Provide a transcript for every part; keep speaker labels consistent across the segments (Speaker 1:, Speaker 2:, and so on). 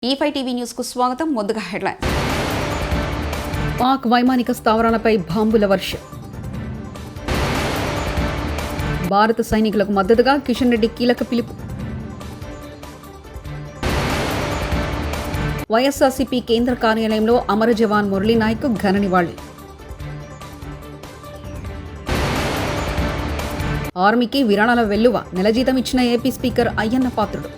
Speaker 1: E5 TV news కు స్వాగతం. ముందుగా హెడ్లైన్. పాక్ వైమానిక స్థావరాలపై బాంబుల వర్షం. భారత సైనికులకు మద్దతుగా కిషన్ రెడ్డి కీలక పిలుపు. వైఎస్ఆర్సీపీ కేంద్ర కార్యాలయంలో అమర జవాన్ మురళీ నాయక్ ఘన నివాళి. ఆర్మీకి విరాళాల వెల్లువ, నెల జీతం ఇచ్చిన AP speaker Ayyanna Patrudu.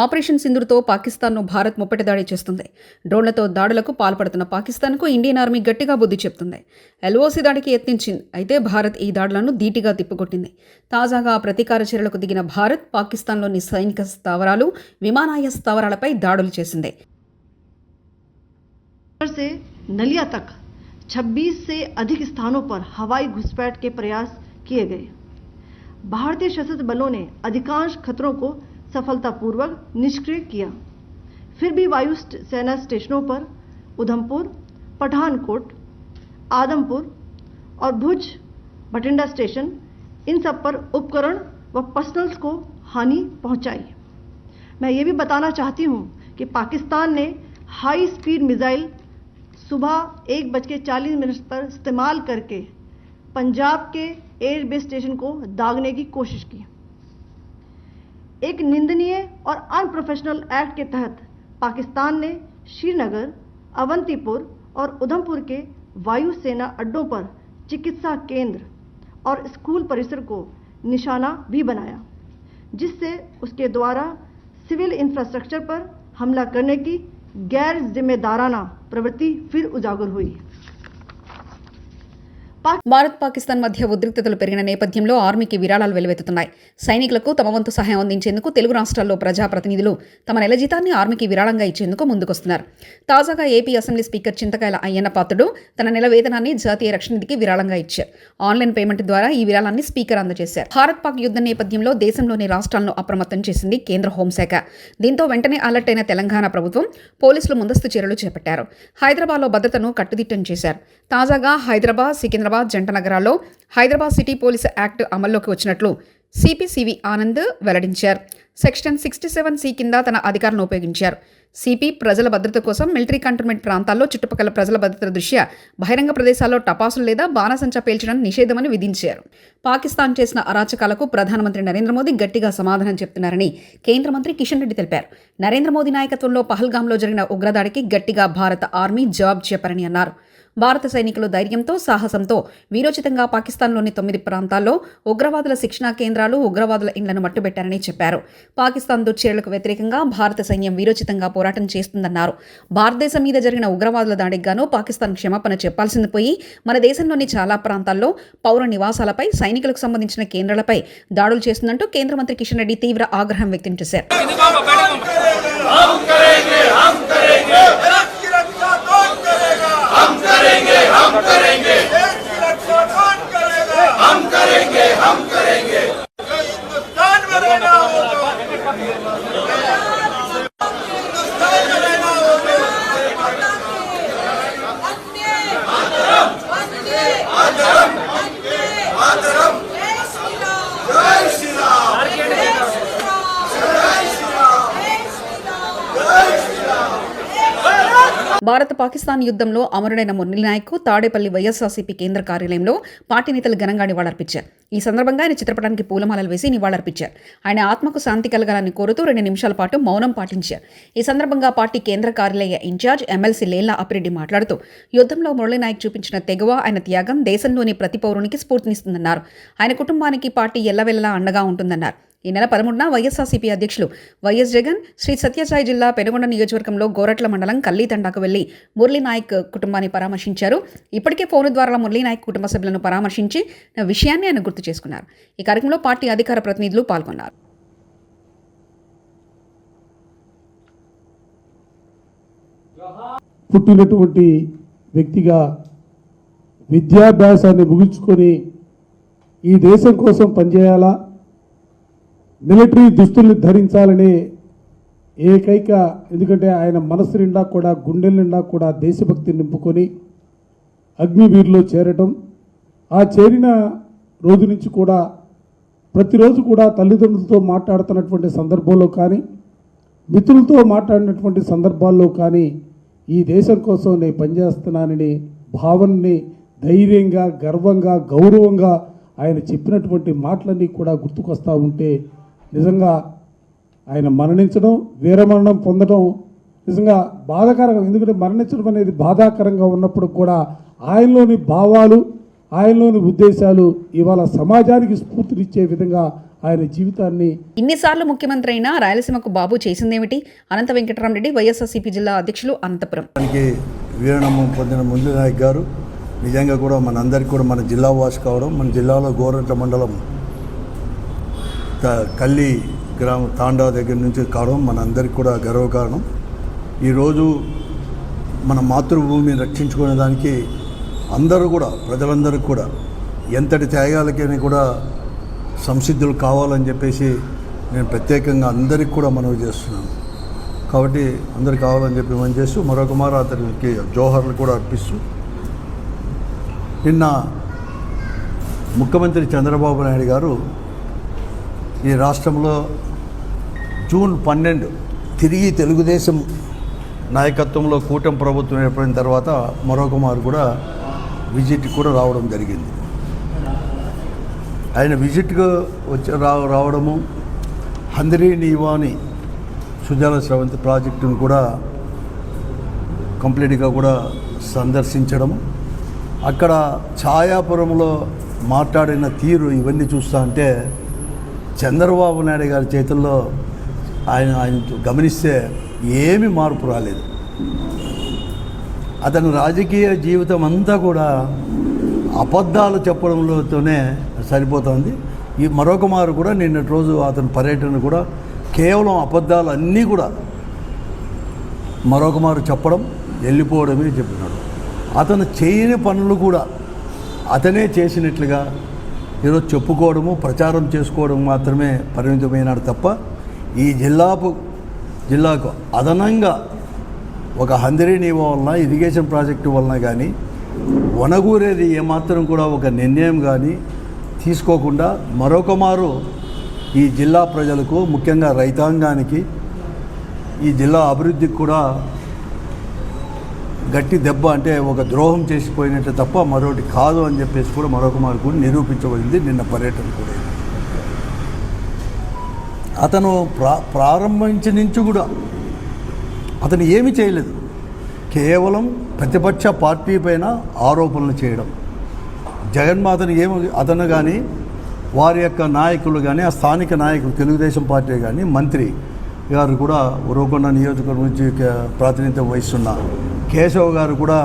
Speaker 1: Operation సింధూర్తో పాకిస్తాన్ను Bharat ముప్పటిదాడి చేస్తుంది. డ్రోన్లతో దాడులకు పాల్పడుతున్న పాకిస్తాన్కు ఇండియన్ ఆర్మీ గట్టిగా బుద్ధి చెప్తుంది. ఎల్ఓసీ దాడికి యత్నించింది. అయితే భారత్ ఈ దాడులను ధీటుగా తిప్పికొట్టింది. తాజాగా ప్రతీకార చర్యలకు దిగిన భారత్ పాకిస్తాన్లోని సైనిక స్థావరాలు, విమానాయ స్థావరాలపై దాడులు చేసింది.
Speaker 2: नलिया तक 26 से अधिक स्थानों पर हवाई घुसपैठ के प्रयास किए गए। भारतीय सशस्त्र बलों ने अधिकांश खतरों को सफलतापूर्वक निष्क्रिय किया। फिर भी वायु सेना स्टेशनों पर उधमपुर, पठानकोट, आदमपुर और भुज बठिंडा स्टेशन, इन सब पर उपकरण व पर्सनल्स को हानि पहुंचाई। मैं ये भी बताना चाहती हूं कि पाकिस्तान ने हाई स्पीड मिसाइल सुबह 1:40 पर इस्तेमाल करके पंजाब के एयरबेस स्टेशन को दागने की कोशिश की। एक निंदनीय और अनप्रोफेशनल एक्ट के तहत पाकिस्तान ने श्रीनगर, अवंतीपुर और उधमपुर के वायुसेना अड्डों पर चिकित्सा केंद्र और स्कूल परिसर को निशाना भी बनाया, जिससे उसके द्वारा सिविल इंफ्रास्ट्रक्चर पर हमला करने की गैर जिम्मेदाराना प्रवृत्ति फिर उजागर हुई।
Speaker 1: భారత్ పాకిస్తాన్ మధ్య ఉద్రిక్తతలు పెరిగిన నేపథ్యంలో ఆర్మీకి విరాళాలు వెలువెత్తుతున్నాయి. సైనికులకు తమ వంతు సహాయం అందించేందుకు తెలుగు రాష్ట్రాల్లో ప్రజాప్రతినిధులు తమ నెల జీతాన్ని ఆర్మీకి విరాళంగా ఇచ్చేందుకు ముందుకొస్తున్నారు. తాజాగా ఏపీ అసెంబ్లీ స్పీకర్ చింతకాయల అయ్యన్న పాత్రుడు తన నెల వేతనాన్ని జాతీయ రక్షణ నిధికి విరాళంగా ఇచ్చారు. ఆన్లైన్ పేమెంట్ ద్వారా ఈ విరాళాన్ని స్పీకర్ అందజేశారు. భారత్ పాక్ యుద్ధ నేపథ్యంలో దేశంలోని రాష్ట్రాలను అప్రమత్తం చేసింది కేంద్ర హోంశాఖ. దీంతో వెంటనే అలర్ట్ అయిన తెలంగాణ ప్రభుత్వం పోలీసులు ముందస్తు చర్యలు చేపట్టారు. హైదరాబాద్లో భద్రతను కట్టుదిట్టం చేశారు. తాజాగా హైదరాబాద్, సికింద్రాబాద్ జంట నగరాల్లో హైదరాబాద్ సిటీ పోలీసు యాక్ట్ అమల్లోకి వచ్చినట్లు సిపి ఆనంద్ వెల్లడించారు. సెక్షన్ 67C కింద తన అధికారాలను ఉపయోగించారు. సిపి ప్రజల భద్రత కోసం మిలిటరీ కంటోన్మెంట్ ప్రాంతాల్లో చుట్టుపక్కల ప్రజల భద్రత దృష్ట్యా బహిరంగ ప్రదేశాల్లో టపాసులు లేదా బాణసంచా పేల్చడం నిషేధమని విధించారు. పాకిస్తాన్ చేసిన అరాచకాలకు ప్రధానమంత్రి నరేంద్ర మోదీ గట్టిగా సమాధానం చెప్తున్నారని కేంద్ర మంత్రి కిషన్ రెడ్డి తెలిపారు. నరేంద్ర మోదీ నాయకత్వంలో పహల్గాంలో జరిగిన ఉగ్రదాడికి గట్టిగా భారత ఆర్మీ జవాబు చెప్పారని అన్నారు. భారత సైనికులు ధైర్యంతో, సాహసంతో వీరోచితంగా పాకిస్తాన్లోని 9 ప్రాంతాల్లో ఉగ్రవాదుల శిక్షణా కేంద్రాలు, ఉగ్రవాదుల ఇండ్లను మట్టుబెట్టారని చెప్పారు. పాకిస్తాన్ దుశ్చర్యలకు వ్యతిరేకంగా భారత సైన్యం వీరోచితంగా పోరాటం చేస్తుందన్నారు. భారతదేశం మీద జరిగిన ఉగ్రవాదుల దాడికి గాను పాకిస్తాన్ క్షమాపణ చెప్పాల్సింది పోయి మన దేశంలోని చాలా ప్రాంతాల్లో పౌర నివాసాలపై, సైనికులకు సంబంధించిన కేంద్రాలపై దాడులు చేస్తుందంటూ కేంద్ర మంత్రి కిషన్ రెడ్డి తీవ్ర ఆగ్రహం వ్యక్తం చేశారు. భారత పాకిస్తాన్ యుద్ధంలో అమరుడైన మురళీ నాయక్ తాడేపల్లి వైఎస్ఆర్సీపీ కేంద్ర కార్యాలయంలో పార్టీ నేతలు ఘనంగా నివాళులర్పించారు. ఈ సందర్భంగా ఆయన చిత్రపటానికి పూలమాలలు వేసి నివాళులర్పించారు. ఆయన ఆత్మకు శాంతి కలగాలని కోరుతూ 2 నిమిషాల పాటు మౌనం పాటించారు. ఈ సందర్భంగా పార్టీ కేంద్ర కార్యాలయ ఇన్ఛార్జ్ ఎమ్మెల్సీ లేల్లా అప్పిరెడ్డి మాట్లాడుతూ యుద్ధంలో మురళీ నాయక్ చూపించిన తెగువ, ఆయన త్యాగం దేశంలోని ప్రతి పౌరునికి స్ఫూర్తినిస్తుందన్నారు. ఆయన కుటుంబానికి పార్టీ ఎల్లవెల్లలా అండగా ఉంటుందన్నారు. ఈ నెల 13న వైఎస్ఆర్సీపీ అధ్యక్షులు వైఎస్ జగన్ శ్రీ సత్యసాయి జిల్లా పెనుగొండ నియోజకవర్గంలో గోరట్ల మండలం కల్లీతండాకు వెళ్లి మురళీ నాయక్ కుటుంబాన్ని పరామర్శించారు. ఇప్పటికే ఫోను ద్వారా మురళీ నాయక్ కుటుంబ సభ్యులను పరామర్శించి విషయాన్ని ఆయన గుర్తు చేసుకున్నారు. ఈ కార్యక్రమంలో పార్టీ అధికార ప్రతినిధులు పాల్గొన్నారు.
Speaker 3: పుట్టినటువంటి వ్యక్తిగా విద్యాభ్యాసాన్ని ముగించుకొని ఈ దేశం కోసం పనిచేయాలా, మిలిటరీ దుస్తుల్ని ధరించాలనే ఏకైక, ఎందుకంటే ఆయన మనసు నిండా కూడా, గుండెల నిండా కూడా దేశభక్తిని నింపుకొని అగ్నివీరులో చేరటం, ఆ చేరిన రోజు నుంచి కూడా ప్రతిరోజు కూడా తల్లిదండ్రులతో మాట్లాడుతున్నటువంటి సందర్భంలో కానీ మిత్రులతో మాట్లాడినటువంటి సందర్భాల్లో కానీ ఈ దేశం కోసం నేను పనిచేస్తున్నానని భావనని ధైర్యంగా, గర్వంగా, గౌరవంగా ఆయన చెప్పినటువంటి మాటలన్నీ కూడా గుర్తుకొస్తూ ఉంటే నిజంగా ఆయన మరణించడం, వీరమరణం పొందడం నిజంగా బాధాకరంగా. ఎందుకంటే మరణించడం అనేది బాధాకరంగా ఉన్నప్పుడు కూడా ఆయనలోని భావాలు, ఆయనలోని ఉద్దేశాలు ఇవాళ సమాజానికి స్ఫూర్తినిచ్చే విధంగా ఆయన జీవితాన్ని.
Speaker 1: ఇన్నిసార్లు ముఖ్యమంత్రి అయినా రాయలసీమకు బాబు చేసిందేమిటి? అనంత వెంకటరామరెడ్డి, వైఎస్ఆర్సీపీ జిల్లా అధ్యక్షులు, అనంతపురం.
Speaker 4: వీరనామం పొందిన ముందు నాయక్ గారు నిజంగా కూడా మనందరికీ కూడా మన జిల్లా వాసి కావడం, మన జిల్లాలో గోరంట్ల మండలం కల్లి గ్రామ తాండా దగ్గర నుంచి కావడం మనందరికీ కూడా గర్వకారణం. ఈరోజు మన మాతృభూమిని రక్షించుకునే దానికి అందరూ కూడా, ప్రజలందరూ కూడా ఎంతటి త్యాగాలకైనా కూడా సంసిద్ధులు కావాలని చెప్పేసి నేను ప్రత్యేకంగా అందరికి కూడా మనవి చేస్తున్నాను. కాబట్టి అందరు కావాలని చెప్పి మనం చేస్తూ మరొక మారు అతనికి జోహర్లు కూడా అర్పిస్తూ, నిన్న ముఖ్యమంత్రి చంద్రబాబు నాయుడు గారు ఈ రాష్ట్రంలో జూన్ 12 తిరిగి తెలుగుదేశం నాయకత్వంలో కూటమి ప్రభుత్వం ఏర్పడిన తర్వాత మరొక మారు కూడా విజిట్కి కూడా రావడం జరిగింది. ఆయన విజిట్గా రావడము, హంద్రీ నీవాని సుజల స్రవంతి ప్రాజెక్టును కూడా కంప్లీట్గా కూడా సందర్శించడము, అక్కడ ఛాయాపురంలో మాట్లాడిన తీరు ఇవన్నీ చూస్తా అంటే చంద్రబాబు నాయుడు గారి చేతుల్లో ఆయన గమనిస్తే ఏమీ మార్పు రాలేదు. అతని రాజకీయ జీవితం అంతా కూడా అబద్ధాలు చెప్పడంలోనే సరిపోతుంది. ఈ మరొక మారు కూడా నిన్నటి రోజు అతని పర్యటన కూడా కేవలం అబద్ధాలు అన్నీ కూడా మరొక మారు చెప్పడం, వెళ్ళిపోవడమే చెప్పినాడు. అతను చేయని పనులు కూడా అతనే చేసినట్లుగా ఈరోజు చెప్పుకోవడము, ప్రచారం చేసుకోవడం మాత్రమే పరిమితమైనాడు తప్ప ఈ జిల్లాకు అదనంగా ఒక హంద్రీ నీవా వలన, ఇరిగేషన్ ప్రాజెక్టు వలన కానీ వనగూరేది ఏమాత్రం కూడా ఒక నిర్ణయం కానీ తీసుకోకుండా మరొక మారు ఈ జిల్లా ప్రజలకు, ముఖ్యంగా రైతాంగానికి, ఈ జిల్లా అభివృద్ధికి కూడా గట్టి దెబ్బ, అంటే ఒక ద్రోహం చేసిపోయినట్టు తప్ప మరొకటి కాదు అని చెప్పేసి కూడా మరొక మారు కూడా నిరూపించబడింది నిన్న పర్యటన కూడా. అతను ప్రారంభించి నుంచి కూడా అతను ఏమీ చేయలేదు, కేవలం ప్రతిపక్ష పార్టీ పైన ఆరోపణలు చేయడం. జగన్మాతను అతను కానీ వారి యొక్క నాయకులు కానీ, ఆ స్థానిక నాయకులు, తెలుగుదేశం పార్టీ కానీ, మంత్రి గారు కూడా ఉరవకొండ నియోజకవర్గం నుంచి ప్రాతినిధ్యం వహిస్తున్న కేశవ్ గారు కూడా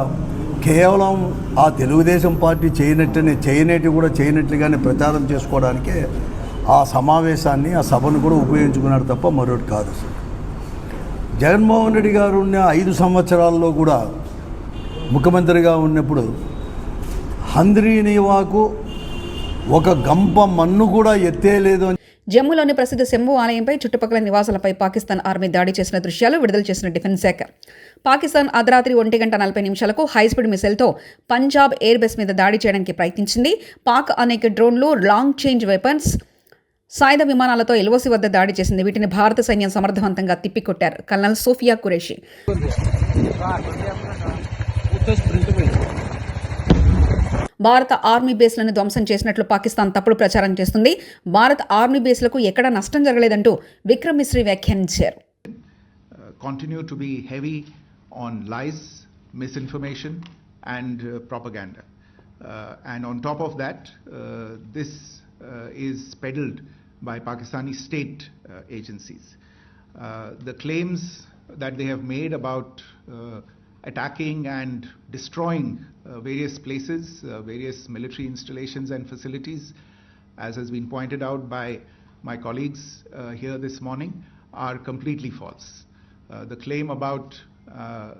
Speaker 4: కేవలం ఆ తెలుగుదేశం పార్టీ చేయనట్లుగానే ప్రచారం చేసుకోవడానికే ఆ సమావేశాన్ని, ఆ సభను కూడా ఉపయోగించుకున్నాడు తప్ప మరొకటి కాదు. జగన్మోహన్ రెడ్డి గారు ఉన్న 5 సంవత్సరాల్లో కూడా ముఖ్యమంత్రిగా ఉన్నప్పుడు హంద్రీ నీవాకు ఒక గంప మన్ను కూడా ఎత్తేలేదు.
Speaker 1: జమ్మూలోని ప్రసిద్ధ శంభు ఆలయంపై చుట్టుపక్కల నివాసాలపై పాకిస్తాన్ ఆర్మీ దాడి చేసిన దృశ్యాలు విడుదల చేసిన డిఫెన్స్ శాఖ. పాకిస్తాన్ అర్ధరాత్రి 1:40 హైస్పీడ్ మిసైల్తో పంజాబ్ ఎయిర్ బేస్ మీద దాడి చేయడానికి ప్రయత్నించింది. పాక్ అనేక డ్రోన్లు, లాంగ్ రేంజ్ వెపన్స్, సాయుధ విమానాలతో ఎల్ఓసి వద్ద దాడి చేసింది. వీటిని భారత సైన్యం సమర్థవంతంగా తిప్పికొట్టారు. Colonel Sophia Qureshi. భారత ఆర్మీ బేస్లను ధ్వంసం చేసినట్లు పాకిస్తాన్ తప్పుడు ప్రచారం చేస్తుంది. భారత ఆర్మీ బేస్లకు ఎక్కడా నష్టం జరగలేదంటూ విక్రమ్ మిశ్రీ వ్యాఖ్యానించారు.
Speaker 5: Continue to be heavy on lies, misinformation and propaganda. And on top of that, this is peddled by Pakistani state agencies. The claims that they have made about attacking and destroying various places, various military installations and facilities, as has been pointed out by my colleagues here this morning, are completely false. The claim about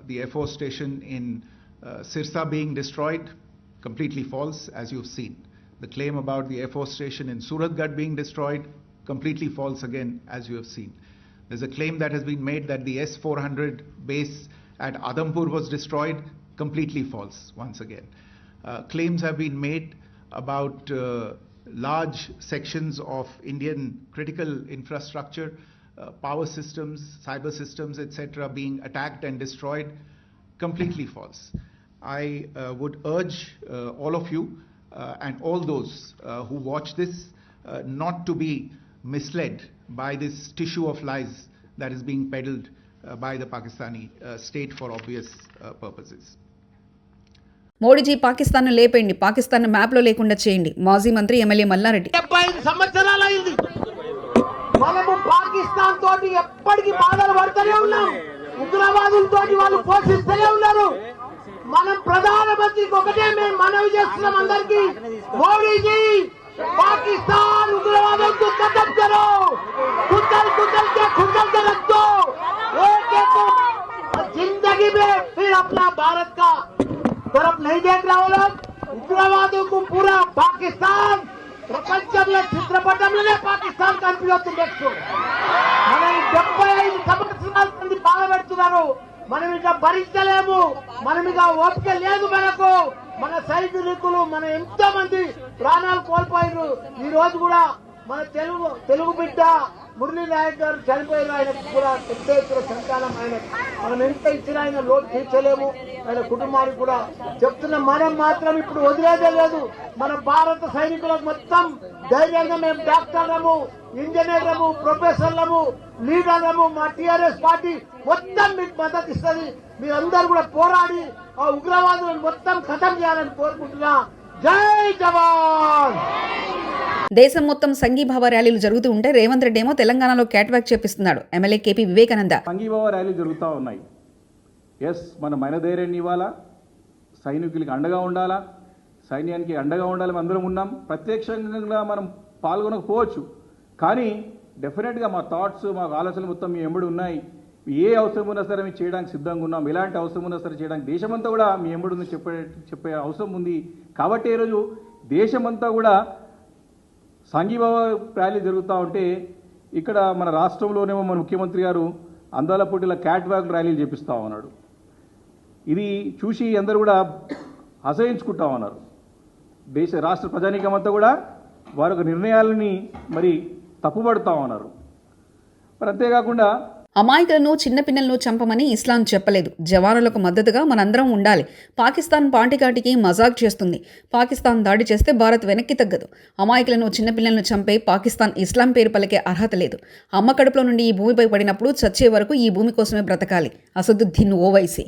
Speaker 5: the Air Force station in Sirsa being destroyed, completely false, as you've seen. The claim about the Air Force station in Suratgarh being destroyed, completely false again, as you have seen. There's a claim that has been made that the S-400 base at Adampur was destroyed, completely false once again. Claims have been made about large sections of Indian critical infrastructure power systems, cyber systems, etc., being attacked and destroyed, completely false. I would urge all of you and all those who watch this not to be misled by this tissue of lies that is being peddled by the Pakistani state for obvious purposes.
Speaker 1: Modiji పాకిస్తాన్ను లేపేయండి, Pakistan మ్యాప్లో లేకుండా చేయండి. మాజీ మంత్రి MLA Mallareddy.
Speaker 6: 75 సంవత్సరాలైంది మనము పాకిస్తాన్ తోటి ఎప్పటికీ బాధలు పడుతూనే ఉన్నాం. ఉగ్రవాదులతోటి వాళ్ళు పోషిస్తూనే ఉన్నారు. మనం ప్రధానమంత్రికి ఒకటే మేము మనవి చేస్తున్నాం అందరికీ, మోడీజీ पाकिस्तान उग्रवादों को खत्म करो, कुचल के रख दो, एक जिंदगी में फिर अपना भारत का तरफ नहीं देख रहा हो लोग. उग्रवादों को पूरा पाकिस्तान ప్రపంచంలో చిత్రపటంలోనే పాకిస్తాన్ కనిపించవచ్చు. మనం 75 సంవత్సరాల నుండి బాధపెడుతున్నారు. మనం ఇక భరించలేము, మనం ఇక ఓపిక లేదు మనకు. మన సైనికులు మన ఎంతో మంది ప్రాణాలు కోల్పోయారు. ఈ రోజు కూడా మన తెలుగు బిడ్డ మురళీ నాయక్ గారు చనిపోయారు. ఆయనకు కూడా పెద్ద ఎత్తున సంతానం. మనం ఎంత ఇచ్చినా ఆయన లోటు తీర్చలేము. ఆయన కుటుంబానికి కూడా చెప్తున్న మనం మాత్రం ఇప్పుడు వదిలేదే లేదు. మన భారత సైనికులకు మొత్తం ధైర్యంగా మేము డాక్టర్లము, ఇంజనీర్లము, ప్రొఫెసర్లము, లీడర్లము, మా టీఆర్ఎస్ పార్టీ మొత్తం మీకు మద్దతు ఇస్తుంది. మీరందరూ కూడా పోరాడి ఆ ఉగ్రవాదులను మొత్తం ఖతం చేయాలని కోరుకుంటున్నా. జై జవాన్.
Speaker 1: దేశం మొత్తం సంఘీభావ ర్యాలీలు జరుగుతూ ఉంటే రేవంత్ రెడ్డి ఏమో తెలంగాణలో క్యాట్వాక్ చేపిస్తున్నాడు. MLA KP Vivekananda.
Speaker 7: సంఘీభావ ర్యాలీలు జరుగుతూ ఉన్నాయి. ఎస్, మనం మైనధైర్యాన్ని ఇవ్వాలా, సైనికులకి అండగా ఉండాలా, సైన్యానికి అండగా ఉండాలి. అందరం ఉన్నాం. ప్రత్యక్షంగా మనం పాల్గొనకపోవచ్చు, కానీ డెఫినెట్గా మా థాట్స్, మా ఆలోచనలు మొత్తం మీ ఎంబడి ఉన్నాయి. ఏ అవసరం ఉన్నా సరే మేము చేయడానికి సిద్ధంగా ఉన్నాం. ఎలాంటి అవసరం ఉన్నా సరే చేయడానికి దేశమంతా కూడా మీ ఎంబడి ఉంది చెప్పే అవసరం ఉంది. కాబట్టి ఈరోజు దేశమంతా కూడా సంఘీభావ ర్యాలీ జరుగుతూ ఉంటే ఇక్కడ మన రాష్ట్రంలోనేమో మన ముఖ్యమంత్రి గారు అందాల పోటీల క్యాట్వాక్ ర్యాలీలు చేపిస్తూ ఉన్నాడు. ఇది చూసి అందరూ కూడా అసహించుకుంటా ఉన్నారు. రాష్ట్ర ప్రజానీకమంతా కూడా వారి యొక్క నిర్ణయాలని మరి తప్పుపడుతూ ఉన్నారు. మరి అంతేకాకుండా
Speaker 1: అమాయకులను, చిన్నపిల్లలను చంపమని ఇస్లాం చెప్పలేదు. జవానులకు మద్దతుగా మనందరం ఉండాలి. పాకిస్తాన్ పాటికాటికి మజాక్ చేస్తుంది. పాకిస్తాన్ దాడి చేస్తే భారత్ వెనక్కి తగ్గదు. అమాయకులను, చిన్నపిల్లలను చంపే పాకిస్తాన్ ఇస్లాం పేరు పలికే అర్హత లేదు. అమ్మ కడుపులో నుండి ఈ భూమిపై పడినప్పుడు చచ్చే వరకు ఈ భూమి కోసమే బ్రతకాలి. అసదుద్దీన్ ఓవైసీ.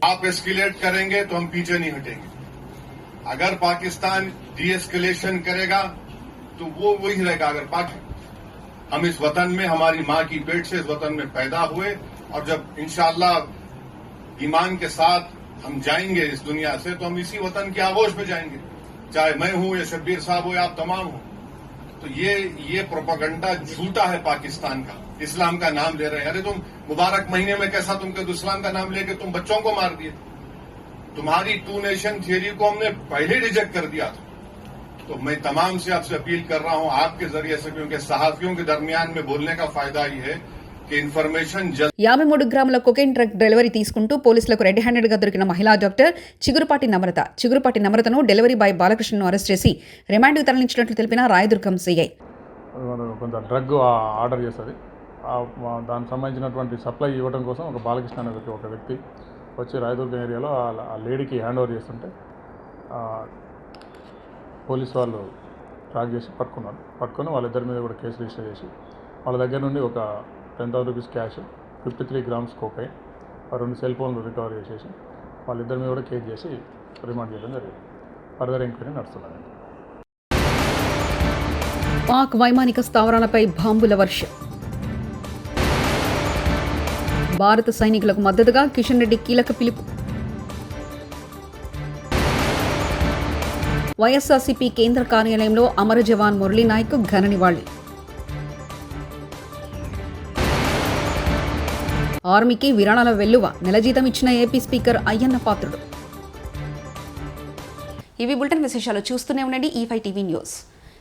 Speaker 8: अगर पाकिस्तान डीएस्केलेशन करेगा तो वो वही रहेगा. अगर हम इस वतन में हमारी मां की पेट से इस वतन में पैदा हुए और जब इंशाअल्लाह ईमान के साथ हम जाएंगे इस दुनिया से तो हम इसी वतन की आगोश में जाएंगे, चाहे मैं हूं या शब्बीर साहब हो या आप तमाम हो. तो ये प्रोपेगेंडा झूठा है पाकिस्तान का. इस्लाम का नाम ले रहे हैं. अरे तुम मुबारक महीने में कैसा तुम कह दो इस्लाम का नाम लेके तुम बच्चों को मार दिए. तुम्हारी 2 नेशन थियरी को हमने पहले रिजेक्ट कर दिया था. तो मैं तमाम से आपसे अपील कर रहा हूं आपके जरिए से, क्योंकि सहाफियों के दरमियान में बोलने का फायदा ये है कि इन्फॉर्मेशन
Speaker 1: 53 గ్రాముల కొకైన్ డ్రగ్ డెలివరీ తీసుకుంటూ పోలీసులకు రెడ్ హ్యాండెడ్గా దొరికిన మహిళా డాక్టర్ చిగురుపాటి నమ్రతను డెలివరీ బాయ్ బాలకృష్ణను అరెస్ట్ చేసి రిమాండ్కు తరలించినట్లు తెలిపిన రాయదుర్గం సిఐ.
Speaker 7: కొంత డ్రగ్ ఆర్డర్ చేస్తుంది. దానికి సంబంధించినటువంటి సప్లై ఇవ్వడం కోసం ఒక బాలకృష్ణ అనే ఒక వ్యక్తి వచ్చి రాయదుర్గం ఏరియాలో ఆ లేడీకి హ్యాండ్ ఓవర్ చేస్తుంటే పోలీసు వాళ్ళు ట్రాక్ చేసి పట్టుకొని వాళ్ళిద్దరి మీద కూడా కేసు రిజిస్టర్ చేసి వాళ్ళ దగ్గర నుండి ఒక 10,000 rupees cash, 53 grams cocaine, 2 cell ఫోన్లు రికవర్ చేసేసి వాళ్ళిద్దరి మీద కూడా కేసు చేసి రిమాండ్ చేయడం జరిగింది. ఫర్దర్ ఎంక్వైరీ నడుస్తున్నది.
Speaker 1: పాక్ వైమానిక స్థావరాలపై బాంబుల వర్షం. భారత సైనికులకు మద్దతుగా కిషన్ రెడ్డి కీలక పిలుపు. వైఎస్ఆర్సీపీ కేంద్ర కార్యాలయంలో అమర జవాన్ మురళీ నాయక్ ఘన నివాళి. ఆర్మీకి విరాళాల వెల్లువ, నెల జీతం ఇచ్చిన ఏపీ స్పీకర్ అయ్యన్న పాత్రుడు. ఇవి బులెటిన్ విశేషాలు. చూస్తూనే ఉండండి E5 టీవీ న్యూస్.